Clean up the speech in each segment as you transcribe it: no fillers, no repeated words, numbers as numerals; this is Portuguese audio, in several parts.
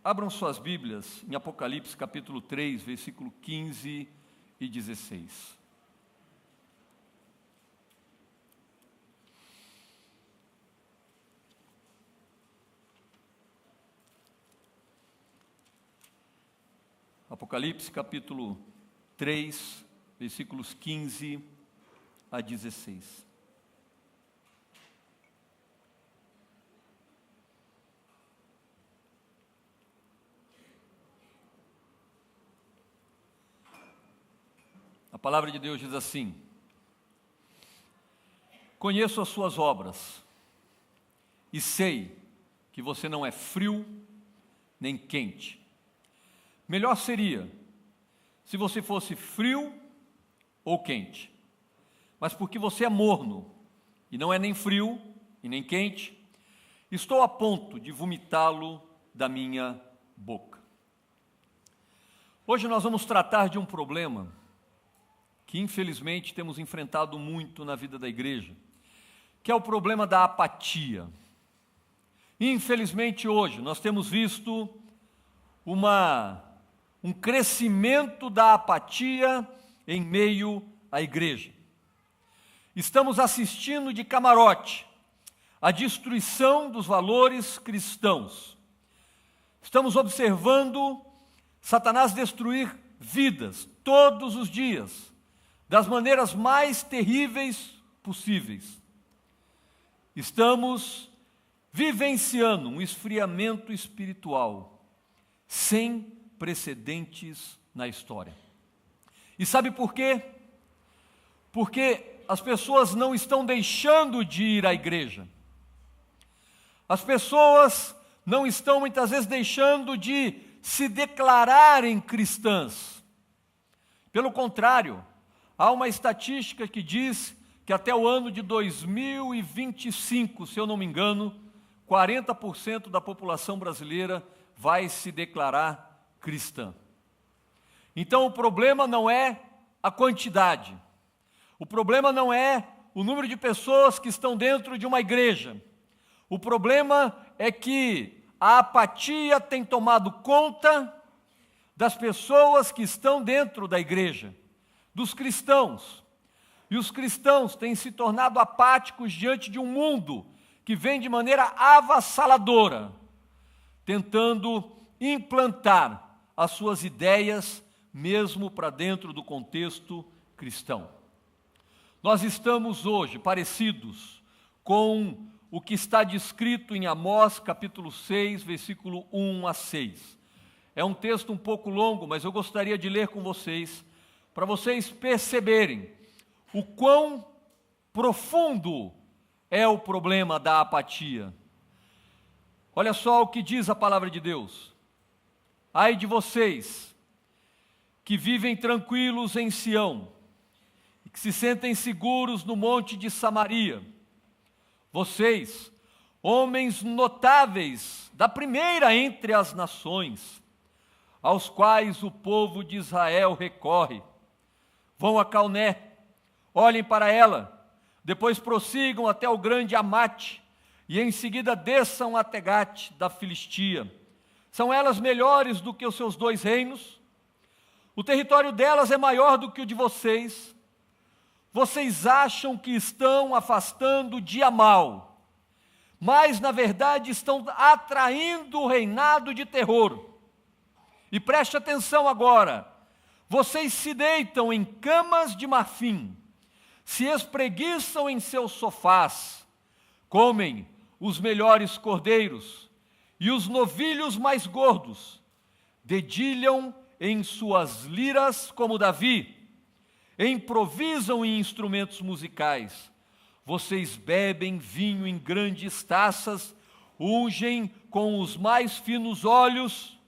Abram suas Bíblias em Apocalipse capítulo 3, versículo 15 e 16. Apocalipse capítulo 3, versículos 15 a 16. A palavra de Deus diz assim: conheço as suas obras e sei que você não é frio nem quente. Melhor seria se você fosse frio ou quente. Mas porque você é morno e não é nem frio e nem quente, estou a ponto de vomitá-lo da minha boca. Hoje nós vamos tratar de um problema que infelizmente temos enfrentado muito na vida da igreja, que é o problema da apatia. Infelizmente hoje nós temos visto um crescimento da apatia em meio à igreja. Estamos assistindo de camarote a destruição dos valores cristãos. Estamos observando Satanás destruir vidas todos os dias, das maneiras mais terríveis possíveis. Estamos vivenciando um esfriamento espiritual sem precedentes na história. E sabe por quê? Porque as pessoas não estão deixando de ir à igreja. As pessoas não estão muitas vezes deixando de se declararem cristãs. Pelo contrário, há uma estatística que diz que até o ano de 2025, se eu não me engano, 40% da população brasileira vai se declarar cristã. Então o problema não é a quantidade, o problema não é o número de pessoas que estão dentro de uma igreja, o problema é que a apatia tem tomado conta das pessoas que estão dentro da igreja, dos cristãos, e os cristãos têm se tornado apáticos diante de um mundo que vem de maneira avassaladora, tentando implantar as suas ideias mesmo para dentro do contexto cristão. Nós estamos hoje parecidos com o que está descrito em Amós capítulo 6, versículo 1 a 6. É um texto um pouco longo, mas eu gostaria de ler com vocês, para vocês perceberem o quão profundo é o problema da apatia. Olha só o que diz a palavra de Deus. Ai de vocês que vivem tranquilos em Sião e que se sentem seguros no monte de Samaria. Vocês, homens notáveis da primeira entre as nações, aos quais o povo de Israel recorre, vão a Calné, olhem para ela, depois prossigam até o grande Amate, e em seguida desçam a Tegate da Filistia. São elas melhores do que os seus 2 reinos? O território delas é maior do que o de vocês. Vocês acham que estão afastando o dia mau, mas na verdade estão atraindo o reinado de terror. E preste atenção agora, vocês se deitam em camas de marfim, se espreguiçam em seus sofás, comem os melhores cordeiros e os novilhos mais gordos, dedilham em suas liras como Davi, improvisam em instrumentos musicais, vocês bebem vinho em grandes taças, ungem com os mais finos óleos,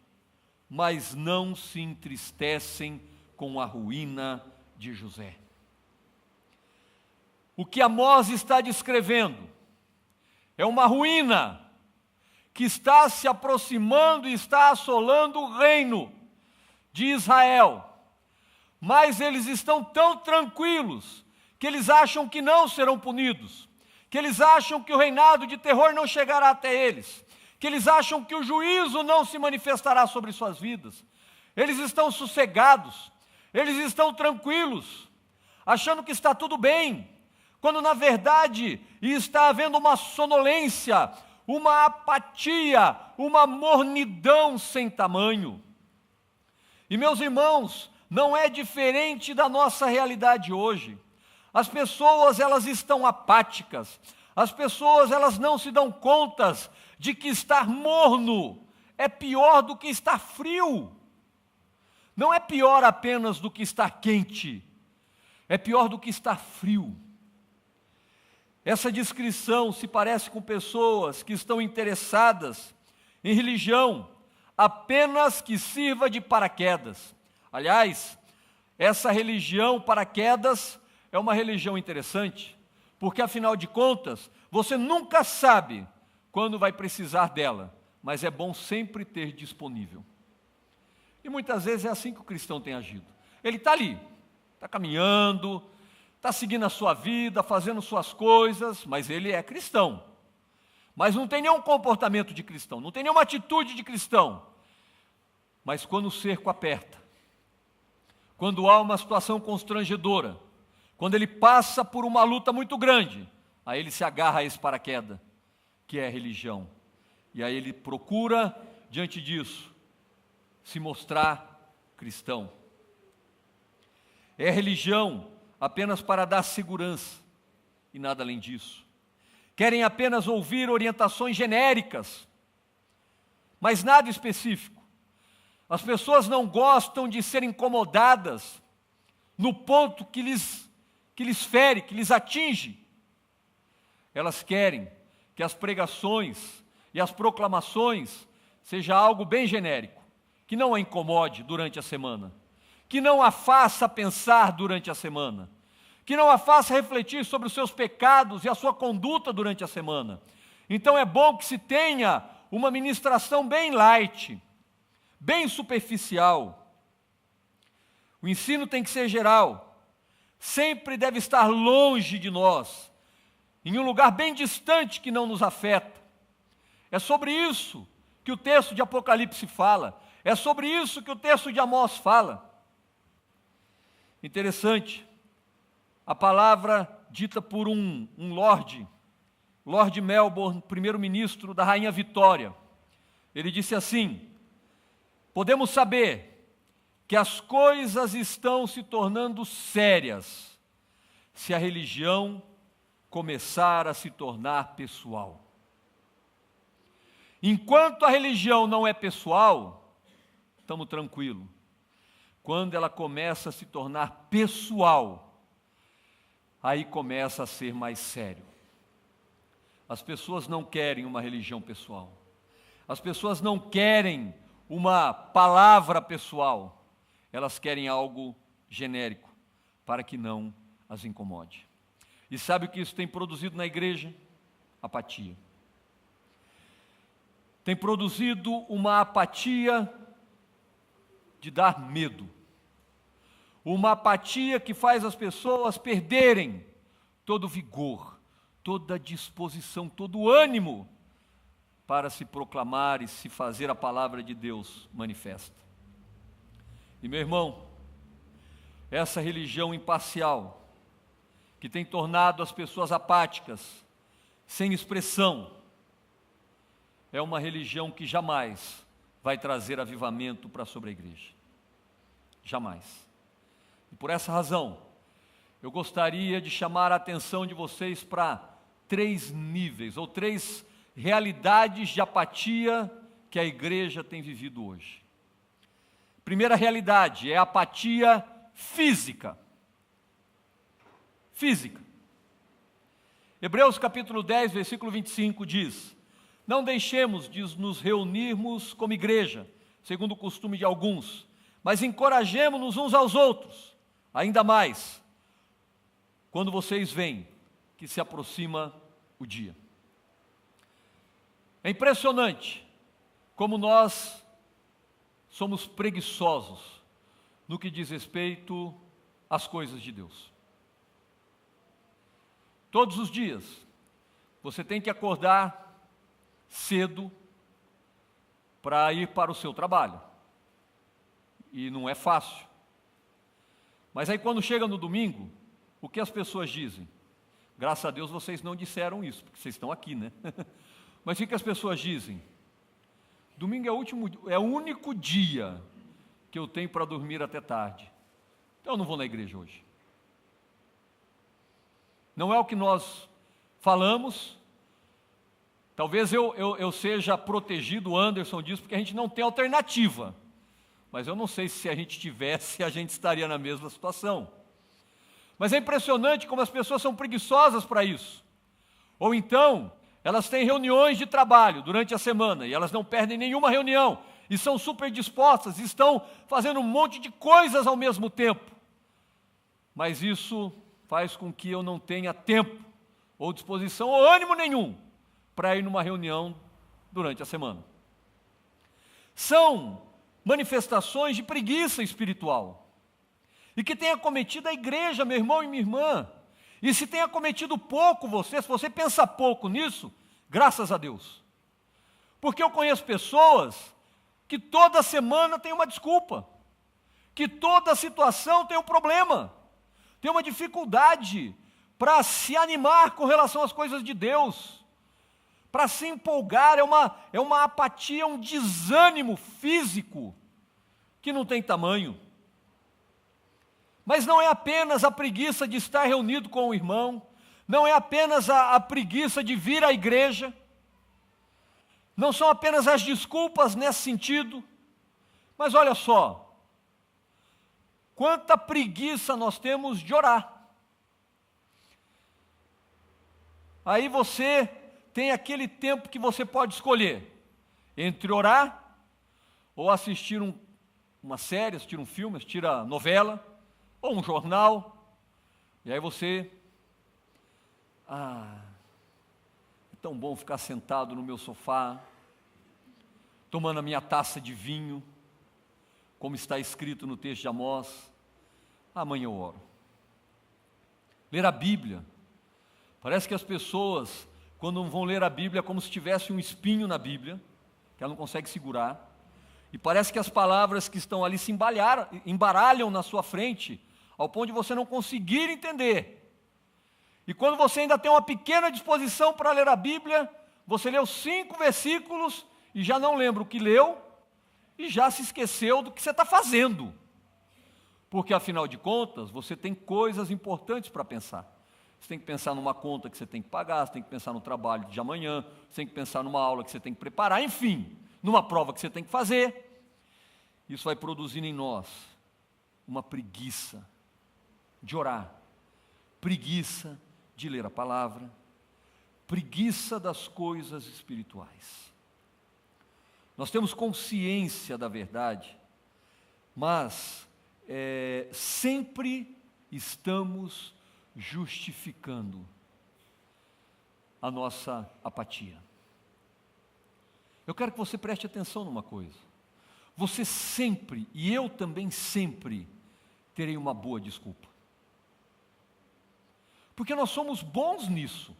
mas não se entristecem com a ruína de José. O que Amós está descrevendo é uma ruína que está se aproximando e está assolando o reino de Israel. Mas eles estão tão tranquilos que eles acham que não serão punidos, que eles acham que o reinado de terror não chegará até eles, que eles acham que o juízo não se manifestará sobre suas vidas. Eles estão sossegados, eles estão tranquilos, achando que está tudo bem, quando na verdade está havendo uma sonolência, uma apatia, uma mornidão sem tamanho. E meus irmãos, não é diferente da nossa realidade hoje. As pessoas, elas estão apáticas, as pessoas, elas não se dão conta de que estar morno é pior do que estar frio. Não é pior apenas do que estar quente, é pior do que estar frio. Essa descrição se parece com pessoas que estão interessadas em religião apenas que sirva de paraquedas. Aliás, essa religião paraquedas é uma religião interessante, porque afinal de contas, você nunca sabe quando vai precisar dela, mas é bom sempre ter disponível. E muitas vezes é assim que o cristão tem agido. Ele está ali, está caminhando, está seguindo a sua vida, fazendo suas coisas, mas ele é cristão. Mas não tem nenhum comportamento de cristão, não tem nenhuma atitude de cristão. Mas quando o cerco aperta, quando há uma situação constrangedora, quando ele passa por uma luta muito grande, aí ele se agarra a esse paraquedas, que é a religião. E aí ele procura, diante disso, se mostrar cristão. É religião apenas para dar segurança e nada além disso. Querem apenas ouvir orientações genéricas, mas nada específico. As pessoas não gostam de ser incomodadas no ponto que lhes fere, que lhes atinge. Elas querem que as pregações e as proclamações seja algo bem genérico, que não a incomode durante a semana, que não a faça pensar durante a semana, que não a faça refletir sobre os seus pecados e a sua conduta durante a semana. Então é bom que se tenha uma ministração bem light, bem superficial. O ensino tem que ser geral, sempre deve estar longe de nós, em um lugar bem distante que não nos afeta. É sobre isso que o texto de Apocalipse fala, é sobre isso que o texto de Amós fala. Interessante, a palavra dita por um Lord Melbourne, primeiro-ministro da Rainha Vitória. Ele disse assim: podemos saber que as coisas estão se tornando sérias se a religião começar a se tornar pessoal. Enquanto a religião não é pessoal, estamos tranquilos. Quando ela começa a se tornar pessoal, aí começa a ser mais sério. As pessoas não querem uma religião pessoal. As pessoas não querem uma palavra pessoal. Elas querem algo genérico, para que não as incomode. E sabe o que isso tem produzido na igreja? Apatia. Tem produzido uma apatia de dar medo. Uma apatia que faz as pessoas perderem todo o vigor, toda a disposição, todo o ânimo para se proclamar e se fazer a palavra de Deus manifesta. E meu irmão, essa religião imparcial, que tem tornado as pessoas apáticas, sem expressão, é uma religião que jamais vai trazer avivamento para sobre a igreja. Jamais. E por essa razão, eu gostaria de chamar a atenção de vocês para 3 níveis, ou 3 realidades de apatia que a igreja tem vivido hoje. Primeira realidade é a apatia física. Física. Hebreus capítulo 10, versículo 25 diz: não deixemos de nos reunirmos como igreja, segundo o costume de alguns, mas encorajemo-nos uns aos outros, ainda mais, quando vocês veem que se aproxima o dia. É impressionante como nós somos preguiçosos no que diz respeito às coisas de Deus. Todos os dias, você tem que acordar cedo para ir para o seu trabalho. E não é fácil. Mas aí quando chega no domingo, o que as pessoas dizem? Graças a Deus vocês não disseram isso, porque vocês estão aqui, né? Mas o que as pessoas dizem? Domingo é o único dia que eu tenho para dormir até tarde. Então eu não vou na igreja hoje. Não é o que nós falamos. Talvez eu seja protegido, o Anderson diz, porque a gente não tem alternativa. Mas eu não sei se a gente tivesse, a gente estaria na mesma situação. Mas é impressionante como as pessoas são preguiçosas para isso. Ou então, elas têm reuniões de trabalho durante a semana e elas não perdem nenhuma reunião e são super dispostas, estão fazendo um monte de coisas ao mesmo tempo. Mas isso faz com que eu não tenha tempo, ou disposição, ou ânimo nenhum para ir numa reunião durante a semana. São manifestações de preguiça espiritual, e que tem acometido a igreja, meu irmão e minha irmã. E se tem acometido pouco você, se você pensa pouco nisso, graças a Deus. Porque eu conheço pessoas que toda semana tem uma desculpa, que toda situação tem um problema, tem uma dificuldade para se animar com relação às coisas de Deus, para se empolgar, é uma apatia, um desânimo físico que não tem tamanho. Mas não é apenas a preguiça de estar reunido com o irmão, não é apenas a preguiça de vir à igreja, não são apenas as desculpas nesse sentido, mas olha só, quanta preguiça nós temos de orar. Aí você tem aquele tempo que você pode escolher entre orar ou assistir uma série, assistir um filme, assistir a novela ou um jornal. E aí você, é tão bom ficar sentado no meu sofá, tomando a minha taça de vinho, como está escrito no texto de Amós. Amanhã eu oro. Ler a Bíblia. Parece que as pessoas, quando vão ler a Bíblia, é como se tivesse um espinho na Bíblia, que ela não consegue segurar, e parece que as palavras que estão ali se embaralham na sua frente, ao ponto de você não conseguir entender. E quando você ainda tem uma pequena disposição para ler a Bíblia, você leu 5 versículos e já não lembra o que leu, e já se esqueceu do que você está fazendo. Porque, afinal de contas, você tem coisas importantes para pensar. Você tem que pensar numa conta que você tem que pagar, você tem que pensar no trabalho de amanhã, você tem que pensar numa aula que você tem que preparar, enfim, numa prova que você tem que fazer. Isso vai produzindo em nós uma preguiça de orar, preguiça de ler a palavra, preguiça das coisas espirituais. Nós temos consciência da verdade, mas sempre estamos justificando a nossa apatia. Eu quero que você preste atenção numa coisa. Você sempre, e eu também sempre, terei uma boa desculpa. Porque nós somos bons nisso.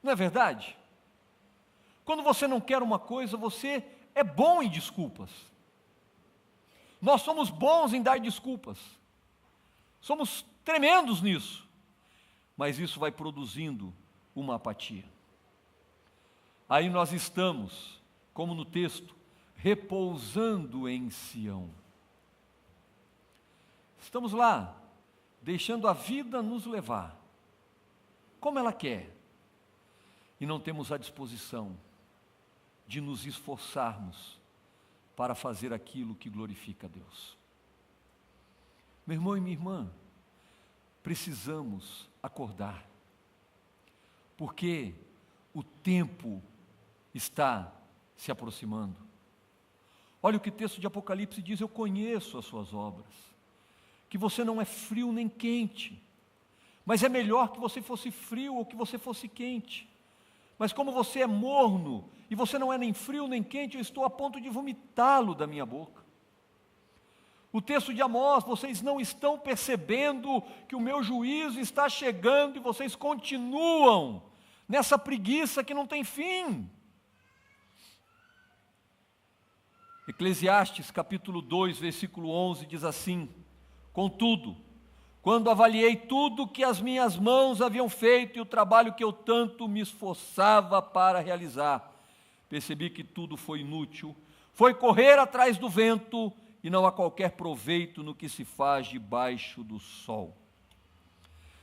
Não é verdade? Quando você não quer uma coisa, você é bom em desculpas. Nós somos bons em dar desculpas. Somos tremendos nisso. Mas isso vai produzindo uma apatia. Aí nós estamos, como no texto, repousando em Sião. Estamos lá, deixando a vida nos levar, como ela quer, e não temos a disposição de nos esforçarmos para fazer aquilo que glorifica a Deus. Meu irmão e minha irmã, precisamos acordar, porque o tempo está se aproximando. Olha o que o texto de Apocalipse diz: eu conheço as suas obras, que você não é frio nem quente, mas é melhor que você fosse frio ou que você fosse quente. Mas como você é morno, e você não é nem frio nem quente, eu estou a ponto de vomitá-lo da minha boca. O texto de Amós: vocês não estão percebendo que o meu juízo está chegando e vocês continuam nessa preguiça que não tem fim. Eclesiastes capítulo 2, versículo 11 diz assim: contudo, quando avaliei tudo que as minhas mãos haviam feito e o trabalho que eu tanto me esforçava para realizar, percebi que tudo foi inútil, foi correr atrás do vento e não há qualquer proveito no que se faz debaixo do sol.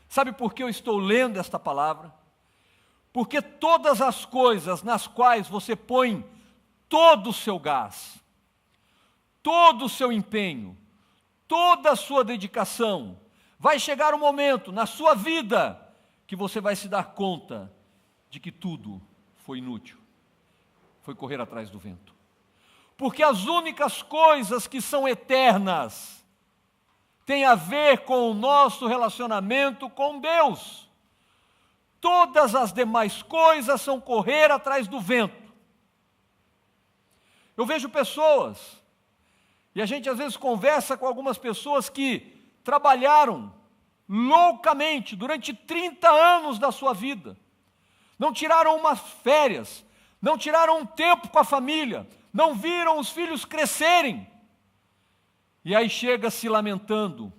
Sabe por que eu estou lendo esta palavra? Porque todas as coisas nas quais você põe todo o seu gás, todo o seu empenho, toda a sua dedicação, vai chegar um momento na sua vida que você vai se dar conta de que tudo foi inútil, foi correr atrás do vento. Porque as únicas coisas que são eternas têm a ver com o nosso relacionamento com Deus. Todas as demais coisas são correr atrás do vento. Eu vejo pessoas, e a gente às vezes conversa com algumas pessoas que trabalharam loucamente durante 30 anos da sua vida, não tiraram umas férias, não tiraram um tempo com a família, não viram os filhos crescerem, e aí chega se lamentando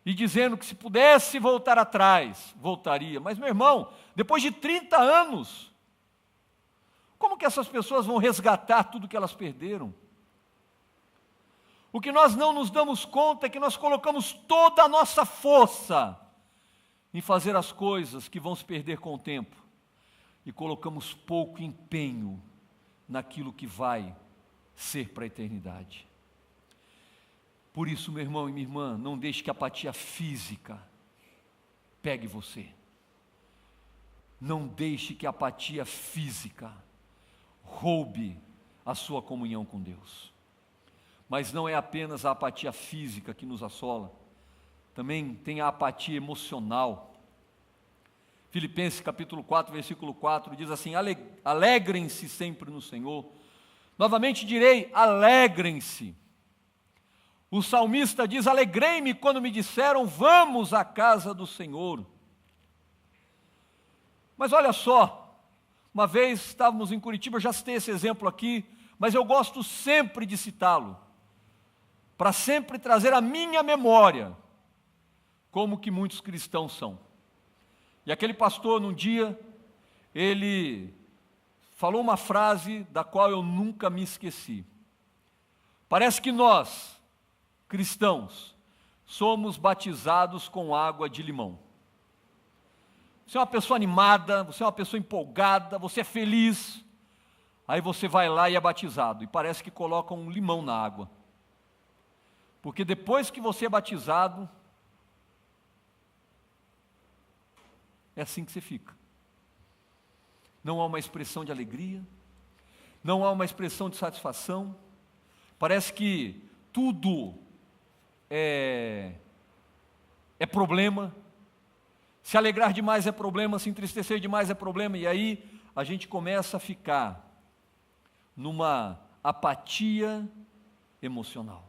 e dizendo que se pudesse voltar atrás, voltaria. Mas meu irmão, depois de 30 anos, como que essas pessoas vão resgatar tudo que elas perderam? O que nós não nos damos conta é que nós colocamos toda a nossa força em fazer as coisas que vão se perder com o tempo e colocamos pouco empenho naquilo que vai ser para a eternidade. Por isso, meu irmão e minha irmã, não deixe que a apatia física pegue você. Não deixe que a apatia física roube a sua comunhão com Deus. Mas não é apenas a apatia física que nos assola, também tem a apatia emocional. Filipenses capítulo 4, versículo 4 diz assim: alegrem-se sempre no Senhor. Novamente direi, alegrem-se. O salmista diz: alegrei-me quando me disseram, vamos à casa do Senhor. Mas olha só, uma vez estávamos em Curitiba, eu já citei esse exemplo aqui, mas eu gosto sempre de citá-lo, para sempre trazer à minha memória como que muitos cristãos são. E aquele pastor, num dia, ele falou uma frase da qual eu nunca me esqueci. Parece que nós, cristãos, somos batizados com água de limão. Você é uma pessoa animada, você é uma pessoa empolgada, você é feliz, aí você vai lá e é batizado, e parece que colocam um limão na água. Porque depois que você é batizado, é assim que você fica. Não há uma expressão de alegria, não há uma expressão de satisfação, parece que tudo é problema, se alegrar demais é problema, se entristecer demais é problema, e aí a gente começa a ficar numa apatia emocional.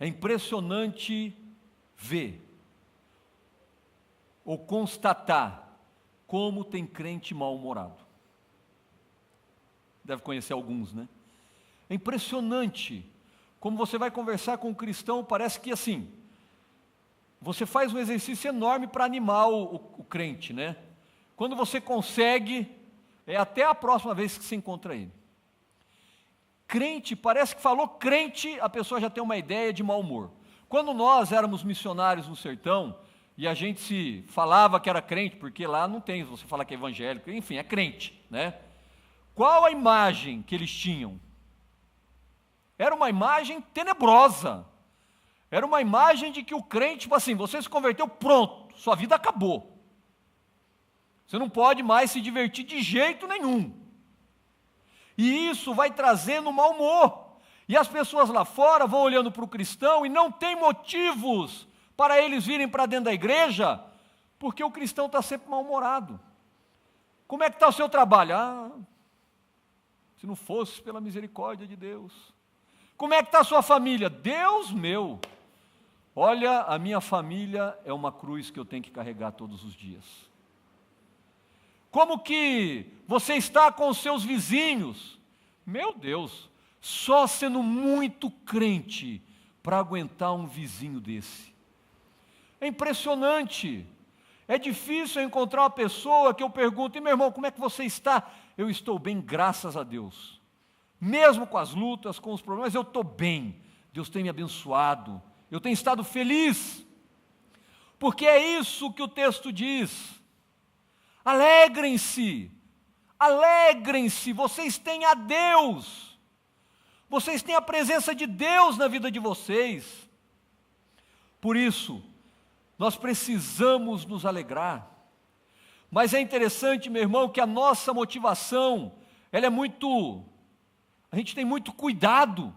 É impressionante ver ou constatar como tem crente mal-humorado. Deve conhecer alguns, né? É impressionante como você vai conversar com um cristão, parece que assim, você faz um exercício enorme para animar o crente, né? Quando você consegue, é até a próxima vez que você encontra ele. Crente, parece que falou crente, a pessoa já tem uma ideia de mau humor. Quando nós éramos missionários no sertão, e a gente se falava que era crente, porque lá não tem, você fala que é evangélico, enfim, é crente, né? Qual a imagem que eles tinham? Era uma imagem tenebrosa. Era uma imagem de que o crente, tipo assim, você se converteu, pronto, sua vida acabou. Você não pode mais se divertir de jeito nenhum. E isso vai trazendo mau humor. E as pessoas lá fora vão olhando para o cristão e não tem motivos para eles virem para dentro da igreja, porque o cristão está sempre mal-humorado. Como é que está o seu trabalho? Se não fosse pela misericórdia de Deus. Como é que está a sua família? Deus meu! Olha, a minha família é uma cruz que eu tenho que carregar todos os dias. Como que você está com os seus vizinhos? Meu Deus, só sendo muito crente para aguentar um vizinho desse. É impressionante. É difícil eu encontrar uma pessoa que eu pergunto: e meu irmão, como é que você está? Eu estou bem, graças a Deus. Mesmo com as lutas, com os problemas, eu estou bem. Deus tem me abençoado. Eu tenho estado feliz. Porque é isso que o texto diz. Alegrem-se. Alegrem-se. Vocês têm a Deus. Vocês têm a presença de Deus na vida de vocês. Por isso, nós precisamos nos alegrar. Mas é interessante, meu irmão, que a nossa motivação, ela é muito... A gente tem muito cuidado.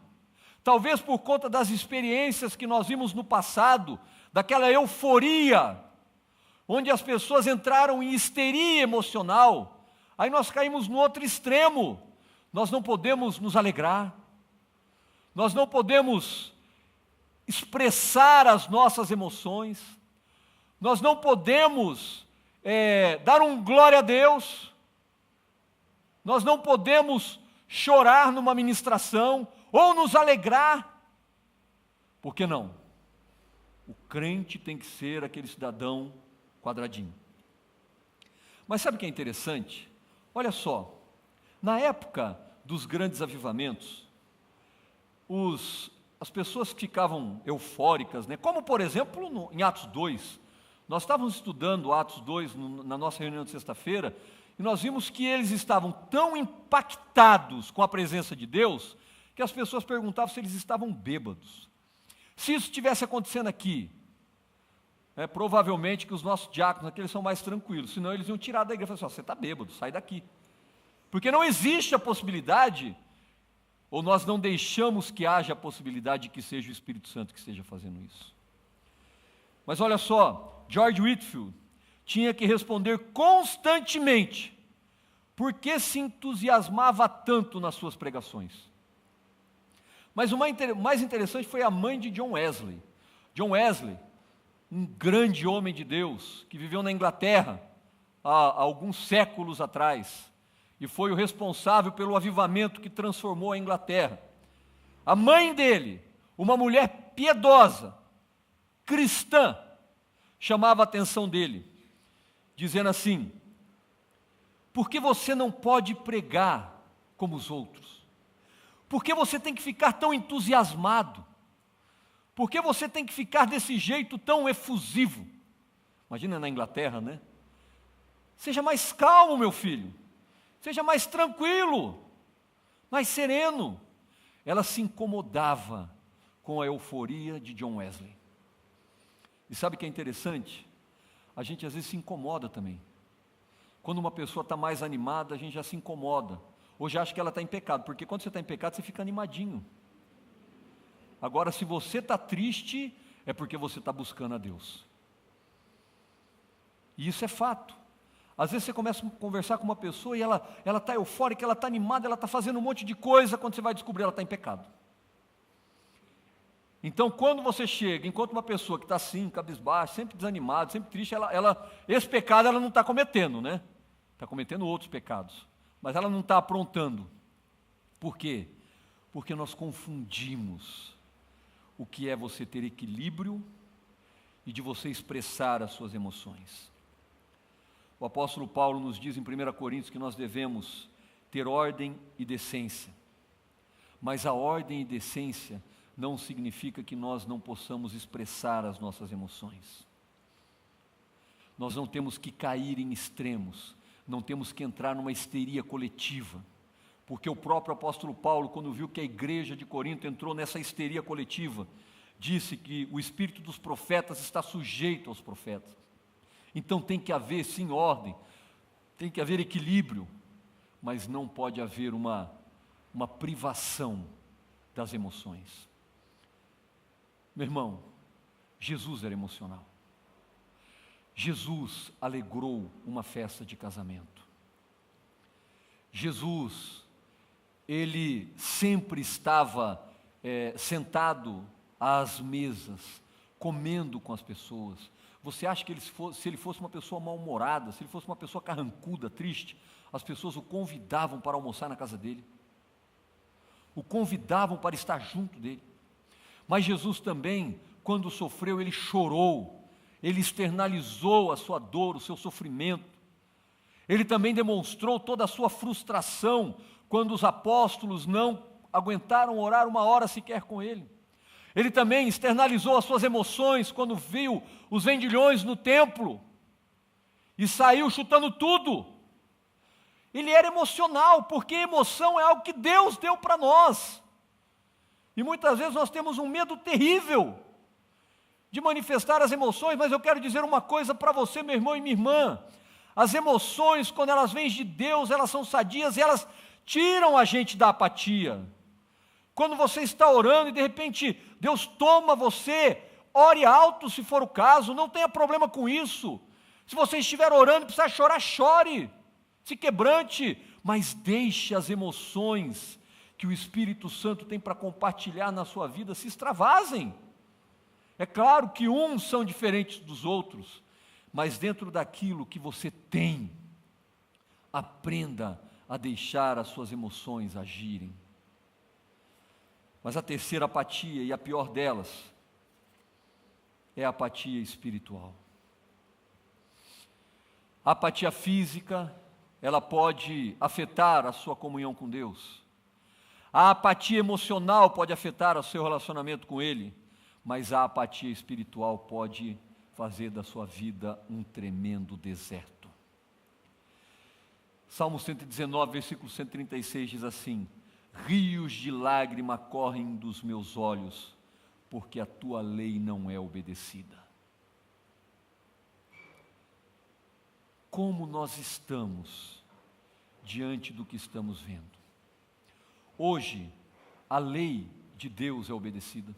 Talvez por conta das experiências que nós vimos no passado, daquela euforia, onde as pessoas entraram em histeria emocional, aí nós caímos no outro extremo. Nós não podemos nos alegrar, nós não podemos expressar as nossas emoções, nós não podemos dar um glória a Deus, nós não podemos chorar numa ministração, ou nos alegrar. Por que não? O crente tem que ser aquele cidadão quadradinho. Mas sabe o que é interessante? Olha só, na época dos grandes avivamentos, as pessoas que ficavam eufóricas, né? Como por exemplo em Atos 2, nós estávamos estudando Atos 2 na nossa reunião de sexta-feira, e nós vimos que eles estavam tão impactados com a presença de Deus, que as pessoas perguntavam se eles estavam bêbados. Se isso estivesse acontecendo aqui, provavelmente que os nossos diáconos aqui eles são mais tranquilos, senão eles iam tirar da igreja e falar assim: você está bêbado, sai daqui. Porque não existe a possibilidade, ou nós não deixamos que haja a possibilidade de que seja o Espírito Santo que esteja fazendo isso. Mas olha só, George Whitefield tinha que responder constantemente por que se entusiasmava tanto nas suas pregações. Mas o mais interessante foi a mãe de John Wesley. John Wesley, um grande homem de Deus, que viveu na Inglaterra há alguns séculos atrás, e foi o responsável pelo avivamento que transformou a Inglaterra. A mãe dele, uma mulher piedosa, cristã, chamava a atenção dele, dizendo assim: por que você não pode pregar como os outros? Por que você tem que ficar tão entusiasmado? Por que você tem que ficar desse jeito tão efusivo? Imagina na Inglaterra, né? Seja mais calmo, meu filho. Seja mais tranquilo, mais sereno. Ela se incomodava com a euforia de John Wesley. E sabe o que é interessante? A gente às vezes se incomoda também. Quando uma pessoa está mais animada, a gente já se incomoda. Ou já acha que ela está em pecado, porque quando você está em pecado, você fica animadinho. Agora, se você está triste, é porque você está buscando a Deus. E isso é fato. Às vezes você começa a conversar com uma pessoa e ela está eufórica, ela está animada, ela está fazendo um monte de coisa, quando você vai descobrir, ela está em pecado. Então, quando você chega, encontra uma pessoa que está assim, cabisbaixo, sempre desanimada, sempre triste, esse pecado ela não está cometendo, né? Está cometendo outros pecados, mas ela não está aprontando. Por quê? Porque nós confundimos o que é você ter equilíbrio e de você expressar as suas emoções. O apóstolo Paulo nos diz em 1 Coríntios que nós devemos ter ordem e decência, mas a ordem e decência não significa que nós não possamos expressar as nossas emoções. Nós não temos que cair em extremos, não temos que entrar numa histeria coletiva, porque o próprio apóstolo Paulo, quando viu que a igreja de Corinto entrou nessa histeria coletiva, disse que o espírito dos profetas está sujeito aos profetas. Então tem que haver sim ordem, tem que haver equilíbrio, mas não pode haver uma privação das emoções. Meu irmão, Jesus era emocional. Jesus alegrou uma festa de casamento. Jesus, ele sempre estava sentado às mesas, comendo com as pessoas. Você acha que se ele fosse uma pessoa mal-humorada, se ele fosse uma pessoa carrancuda, triste, as pessoas o convidavam para almoçar na casa dele? o convidavam para estar junto dele. Mas Jesus também, quando sofreu, ele chorou, ele externalizou a sua dor, o seu sofrimento. Ele também demonstrou toda a sua frustração quando os apóstolos não aguentaram orar uma hora sequer com ele. Ele também externalizou as suas emoções quando viu os vendilhões no templo e saiu chutando tudo. Ele era emocional, porque emoção é algo que Deus deu para nós. E muitas vezes nós temos um medo terrível de manifestar as emoções, mas eu quero dizer uma coisa para você, meu irmão e minha irmã. As emoções, quando elas vêm de Deus, elas são sadias e elas tiram a gente da apatia. Quando você está orando e de repente Deus toma você, ore alto se for o caso, não tenha problema com isso. Se você estiver orando e precisar chorar, chore, se quebrante, mas deixe as emoções que o Espírito Santo tem para compartilhar na sua vida se extravasem. É claro que uns são diferentes dos outros, mas dentro daquilo que você tem, aprenda a deixar as suas emoções agirem. Mas a terceira apatia, e a pior delas, é a apatia espiritual. A apatia física, ela pode afetar a sua comunhão com Deus. A apatia emocional pode afetar o seu relacionamento com Ele, mas a apatia espiritual pode fazer da sua vida um tremendo deserto. Salmo 119, versículo 136 diz assim: rios de lágrima correm dos meus olhos, porque a tua lei não é obedecida. Como nós estamos diante do que estamos vendo? Hoje, a lei de Deus é obedecida.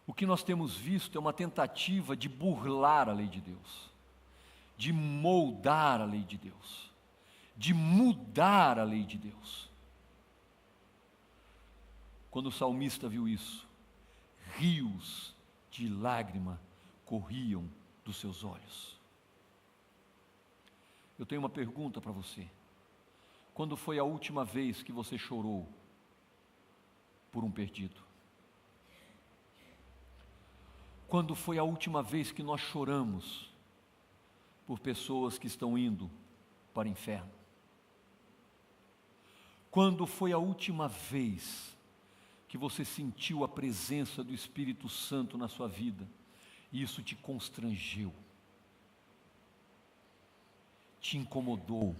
O que nós temos visto é uma tentativa de burlar a lei de Deus, de moldar a lei de Deus, de mudar a lei de Deus. Quando o salmista viu isso, rios de lágrima corriam dos seus olhos. Eu tenho uma pergunta para você. Quando foi a última vez que você chorou por um perdido? Quando foi a última vez que nós choramos por pessoas que estão indo para o inferno? Quando foi a última vez que você sentiu a presença do Espírito Santo na sua vida e isso te constrangeu, te incomodou,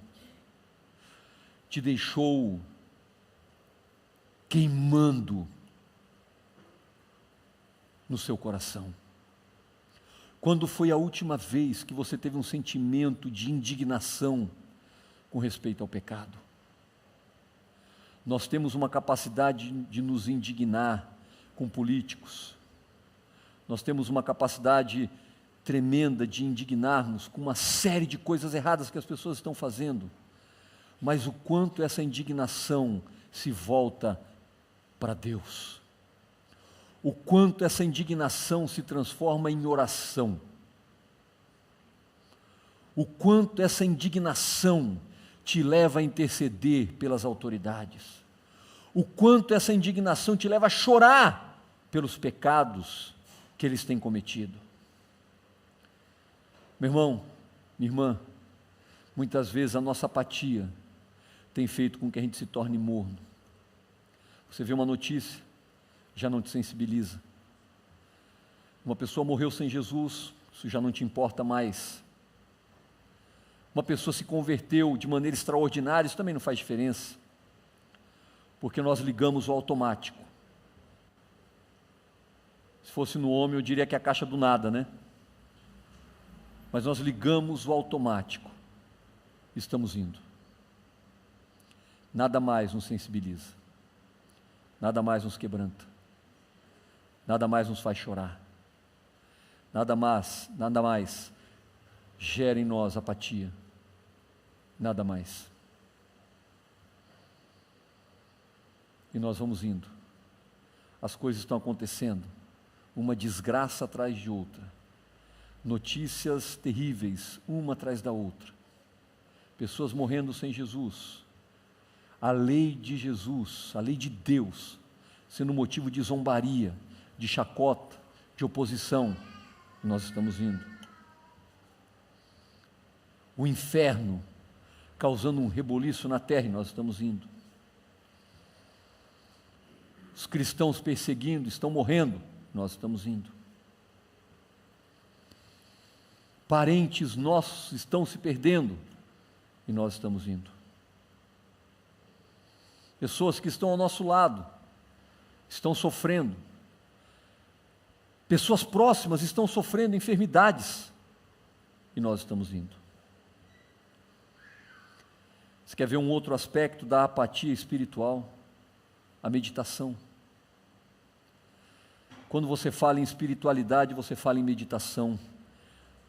te deixou queimando no seu coração? Quando foi a última vez que você teve um sentimento de indignação com respeito ao pecado? Nós temos uma capacidade de nos indignar com políticos, nós temos uma capacidade tremenda de indignar-nos com uma série de coisas erradas que as pessoas estão fazendo, mas o quanto essa indignação se volta para Deus, o quanto essa indignação se transforma em oração, o quanto essa indignação te leva a interceder pelas autoridades, o quanto essa indignação te leva a chorar pelos pecados que eles têm cometido. Meu irmão, minha irmã, muitas vezes a nossa apatia tem feito com que a gente se torne morno. Você vê uma notícia, já não te sensibiliza. Uma pessoa morreu sem Jesus, isso já não te importa mais. Uma pessoa se converteu de maneira extraordinária, isso também não faz diferença, porque nós ligamos o automático. Se fosse no homem, eu diria que é a caixa do nada, né? Mas nós ligamos o automático, estamos indo. Nada mais nos sensibiliza, nada mais nos quebranta, nada mais nos faz chorar, nada mais gera em nós apatia, nada mais. E nós vamos indo, as coisas estão acontecendo, uma desgraça atrás de outra, notícias terríveis, uma atrás da outra, pessoas morrendo sem Jesus, a lei de Jesus, a lei de Deus, sendo motivo de zombaria, de chacota, de oposição, nós estamos indo. O inferno causando um reboliço na terra, e nós estamos indo. Os cristãos perseguindo, estão morrendo, nós estamos indo. Parentes nossos estão se perdendo, e nós estamos indo. Pessoas que estão ao nosso lado estão sofrendo. Pessoas próximas estão sofrendo enfermidades, e nós estamos indo. Você quer ver um outro aspecto da apatia espiritual? A meditação. Quando você fala em espiritualidade, você fala em meditação.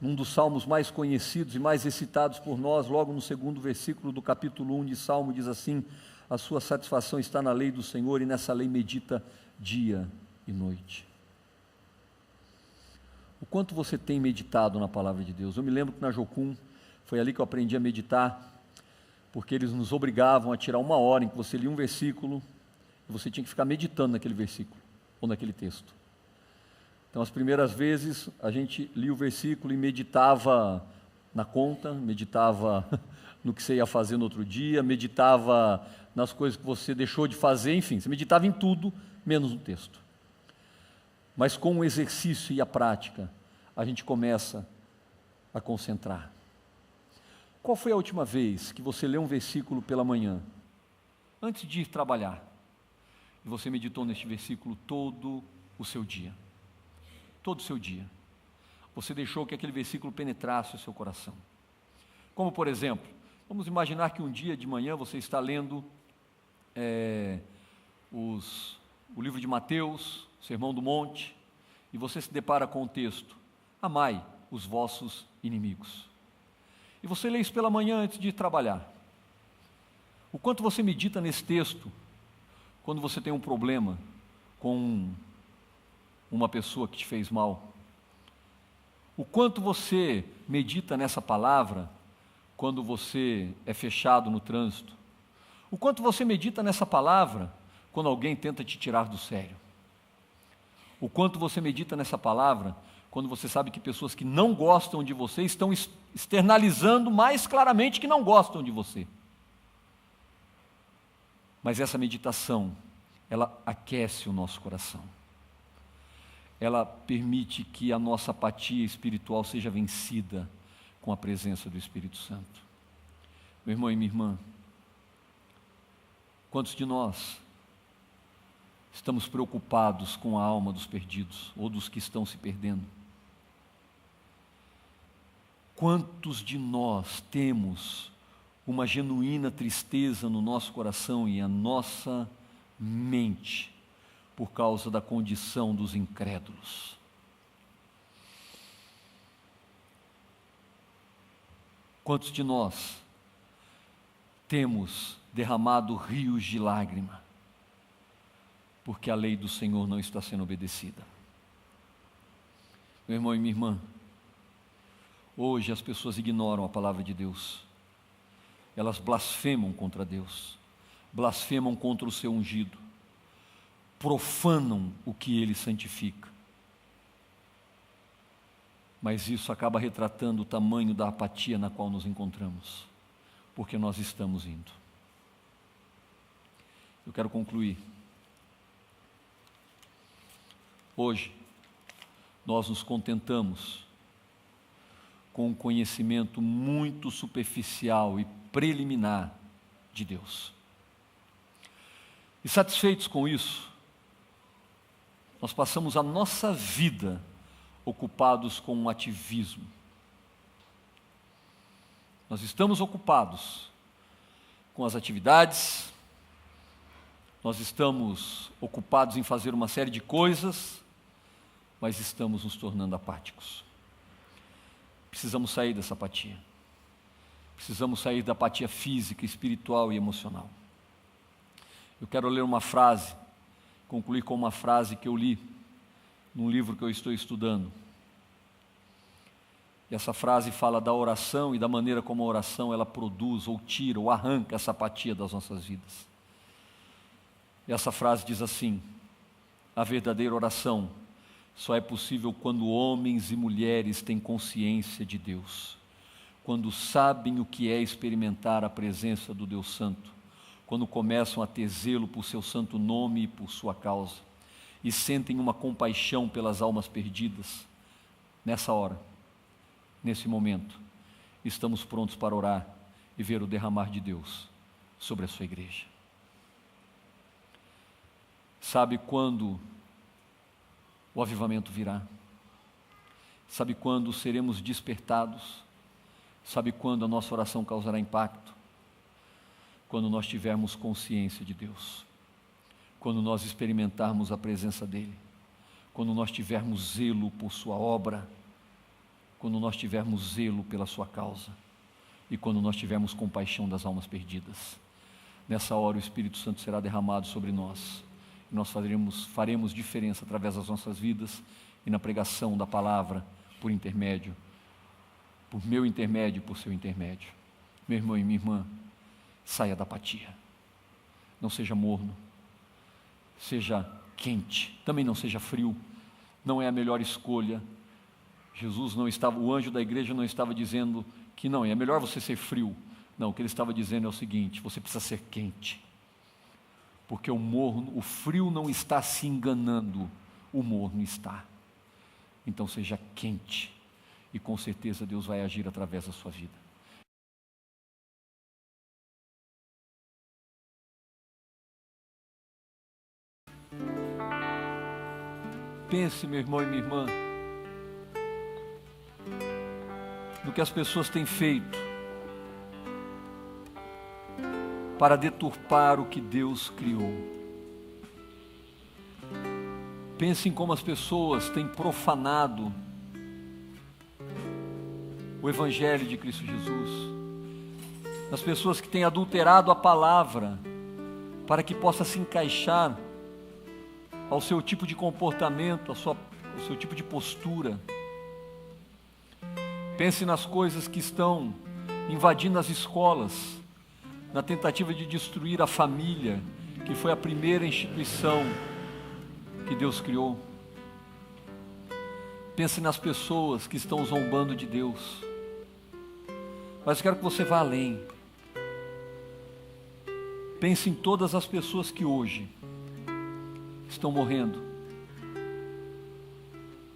Num dos salmos mais conhecidos e mais recitados por nós, logo no 2º versículo do capítulo 1 de Salmo, diz assim: a sua satisfação está na lei do Senhor, e nessa lei medita dia e noite. O quanto você tem meditado na palavra de Deus? Eu me lembro que na Jocum, foi ali que eu aprendi a meditar, porque eles nos obrigavam a tirar 1 hora em que você lia um versículo, e você tinha que ficar meditando naquele versículo, ou naquele texto. Então, as primeiras vezes, a gente lia o versículo e meditava na conta, meditava no que você ia fazer no outro dia, meditava nas coisas que você deixou de fazer, enfim, você meditava em tudo, menos no texto. Mas com o exercício e a prática, a gente começa a concentrar. Qual foi a última vez que você leu um versículo pela manhã, antes de ir trabalhar, e você meditou neste versículo todo o seu dia? Todo o seu dia. Você deixou que aquele versículo penetrasse o seu coração. Como, por exemplo, vamos imaginar que um dia de manhã você está lendo o livro de Mateus, Sermão do Monte, e você se depara com o texto: amai os vossos inimigos. E você lê isso pela manhã antes de ir trabalhar. O quanto você medita nesse texto quando você tem um problema com uma pessoa que te fez mal? O quanto você medita nessa palavra quando você é fechado no trânsito? O quanto você medita nessa palavra quando alguém tenta te tirar do sério? O quanto você medita nessa palavra quando você sabe que pessoas que não gostam de você estão externalizando mais claramente que não gostam de você? Mas essa meditação, ela aquece o nosso coração. Ela permite que a nossa apatia espiritual seja vencida com a presença do Espírito Santo. Meu irmão e minha irmã, quantos de nós estamos preocupados com a alma dos perdidos, ou dos que estão se perdendo? Quantos de nós temos uma genuína tristeza no nosso coração e a nossa mente por causa da condição dos incrédulos? Quantos de nós temos derramado rios de lágrima porque a lei do Senhor não está sendo obedecida? Meu irmão e minha irmã, hoje as pessoas ignoram a palavra de Deus. Elas blasfemam contra Deus, blasfemam contra o seu ungido, profanam o que Ele santifica. Mas isso acaba retratando o tamanho da apatia na qual nos encontramos, porque nós estamos indo. Eu quero concluir. Hoje, nós nos contentamos com um conhecimento muito superficial e preliminar de Deus. E satisfeitos com isso, nós passamos a nossa vida ocupados com um ativismo. Nós estamos ocupados com as atividades, nós estamos ocupados em fazer uma série de coisas, mas estamos nos tornando apáticos. Precisamos sair dessa apatia. Precisamos sair da apatia física, espiritual e emocional. Eu quero ler uma frase, concluir com uma frase que eu li num livro que eu estou estudando. E essa frase fala da oração e da maneira como a oração ela produz, ou tira, ou arranca essa apatia das nossas vidas. E essa frase diz assim: a verdadeira oração só é possível quando homens e mulheres têm consciência de Deus, quando sabem o que é experimentar a presença do Deus Santo, quando começam a ter zelo por seu santo nome e por sua causa, e sentem uma compaixão pelas almas perdidas. Nessa hora, nesse momento, estamos prontos para orar e ver o derramar de Deus sobre a sua igreja. Sabe quando o avivamento virá? Sabe quando seremos despertados? Sabe quando a nossa oração causará impacto? Quando nós tivermos consciência de Deus, quando nós experimentarmos a presença dEle, quando nós tivermos zelo por sua obra, quando nós tivermos zelo pela sua causa e quando nós tivermos compaixão das almas perdidas. Nessa hora o Espírito Santo será derramado sobre nós e nós faremos diferença através das nossas vidas e na pregação da palavra por meu intermédio e por seu intermédio. Meu irmão e minha irmã, saia da apatia, não seja morno, seja quente, também não seja frio, não é a melhor escolha. O anjo da igreja não estava dizendo que não, é melhor você ser frio. Não, o que ele estava dizendo é o seguinte: você precisa ser quente, porque o frio não está se enganando, o morno está. Então seja quente, e com certeza Deus vai agir através da sua vida. Pense, meu irmão e minha irmã, no que as pessoas têm feito para deturpar o que Deus criou. Pense em como as pessoas têm profanado o Evangelho de Cristo Jesus, as pessoas que têm adulterado a palavra para que possa se encaixar ao seu tipo de comportamento, ao seu tipo de postura. Pense nas coisas que estão invadindo as escolas, na tentativa de destruir a família, que foi a primeira instituição que Deus criou. Pense nas pessoas que estão zombando de Deus. Mas eu quero que você vá além. Pense em todas as pessoas que hoje estão morrendo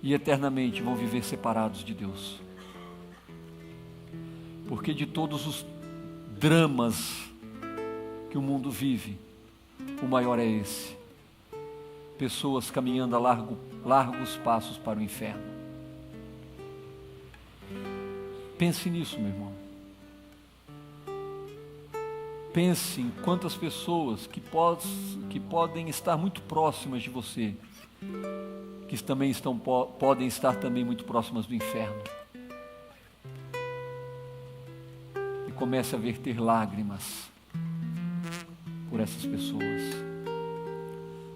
e eternamente vão viver separados de Deus. Porque de todos os dramas que o mundo vive, o maior é esse: pessoas caminhando a largos passos para o inferno. Pense nisso, meu irmão. Pense em quantas pessoas que podem estar muito próximas de você, que também podem estar também muito próximas do inferno. E comece a verter lágrimas por essas pessoas.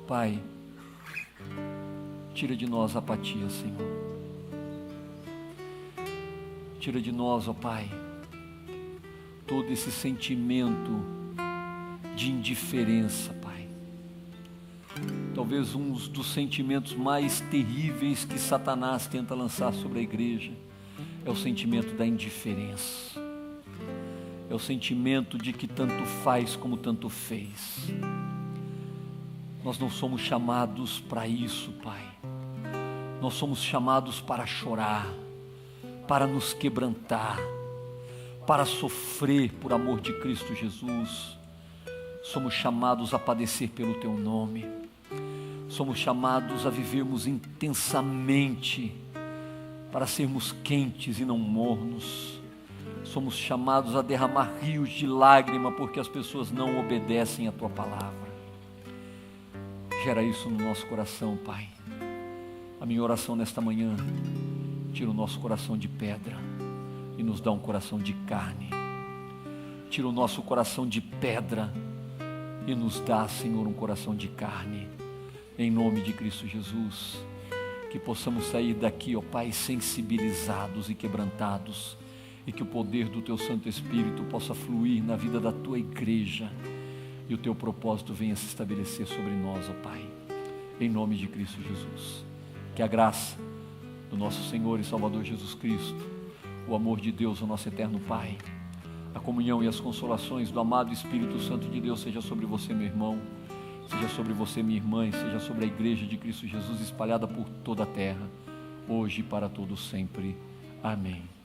Pai, tira de nós a apatia, Senhor. Tira de nós, ó Pai, todo esse sentimento de indiferença, Pai. Talvez um dos sentimentos mais terríveis que Satanás tenta lançar sobre a igreja é o sentimento da indiferença. É o sentimento de que tanto faz como tanto fez. Nós não somos chamados para isso, Pai. Nós somos chamados para chorar, para nos quebrantar, para sofrer por amor de Cristo Jesus. Somos chamados a padecer pelo Teu nome. Somos chamados a vivermos intensamente, para sermos quentes e não mornos. Somos chamados a derramar rios de lágrima, porque as pessoas não obedecem a Tua palavra. Gera isso no nosso coração, Pai. A minha oração nesta manhã: tira o nosso coração de pedra e nos dá um coração de carne. Tira o nosso coração de pedra e nos dá, Senhor, um coração de carne. Em nome de Cristo Jesus. que possamos sair daqui, ó Pai, sensibilizados e quebrantados, e que o poder do Teu Santo Espírito possa fluir na vida da Tua igreja, e o Teu propósito venha se estabelecer sobre nós, ó Pai, em nome de Cristo Jesus. Que a graça do nosso Senhor e Salvador Jesus Cristo, o amor de Deus, o nosso eterno Pai, a comunhão e as consolações do amado Espírito Santo de Deus seja sobre você, meu irmão, seja sobre você, minha irmã, e seja sobre a igreja de Cristo Jesus espalhada por toda a terra, hoje e para todos sempre. Amém.